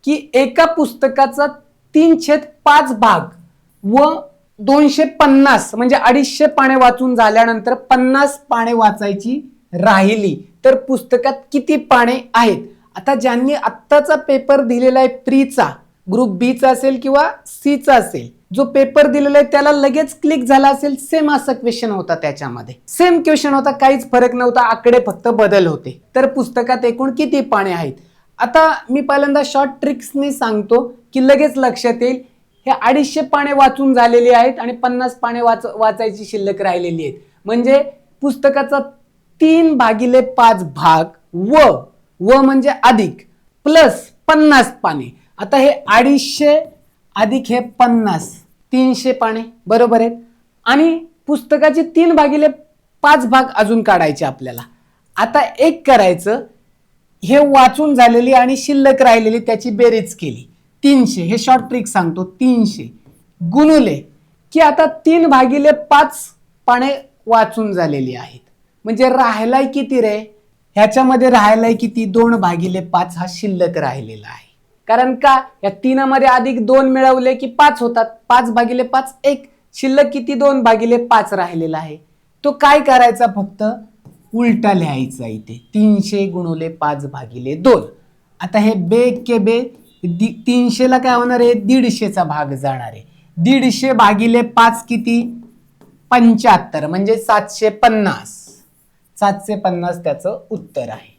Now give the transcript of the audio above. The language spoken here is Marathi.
की एका पुस्तकाचा 3/5 भाग व 250 म्हणजे 250 पाने वाचून झाल्यानंतर 50 पाने वाचायची राहिली तर पुस्तकात किती पाने आहेत. आता ज्यांनी आत्ताचा पेपर दिलेला आहे प्रीचा, ग्रुप बी चा असेल किंवा सी चा असेल, जो पेपर दिलेला आहे त्याला लगेच क्लिक झाला असेल. सेम असा क्वेश्चन होता, त्याच्यामध्ये सेम क्वेश्चन होता, काहीच फरक नव्हता, आकडे फक्त बदल होते. तर पुस्तकात एकूण किती पाने आहेत. आता मी पहिल्यांदा शॉर्ट ट्रिक्सने सांगतो की लगेच लक्षात येईल. हे 250 पाने वाचून झालेली आहेत आणि 50 पाने वाचायची शिल्लक राहिलेली आहेत. म्हणजे पुस्तकाचा 3/5 भाग व म्हणजे अधिक प्लस 50 पाने. आता हे 250 अधिक हे 50, 300 पाने बरोबर आहेत. आणि पुस्तकाचे 3/5 भाग अजून काढायचे आपल्याला. आता एक करायचं, हे वाचून झालेली आणि शिल्लक राहिलेली त्याची बेरीज केली 300, हे शॉर्ट ट्रिक सांगतो, 300 गुणुले की आता 3/5 पाने वाचून झालेली आहेत. म्हणजे राहिलाय किती रे, ह्याच्यामध्ये राहिलाय किती, 2/5 हा शिल्लक राहिलेला आहे. कारण का या 3 मध्ये अधिक 2 मिळवले की 5 होतात, 5/5 1, शिल्लक किती 2/5 राहिलेला आहे. तो काय करायचा, फक्त उलटा लिहायचा इथे, 300 गुणुले 5/2. आता हे बे के बे 300 ला काय होणार आहे, 150चा भाग जाणार आहे. 150/5 किती, 75 म्हणजे 750. 750 त्याचं उत्तर आहे.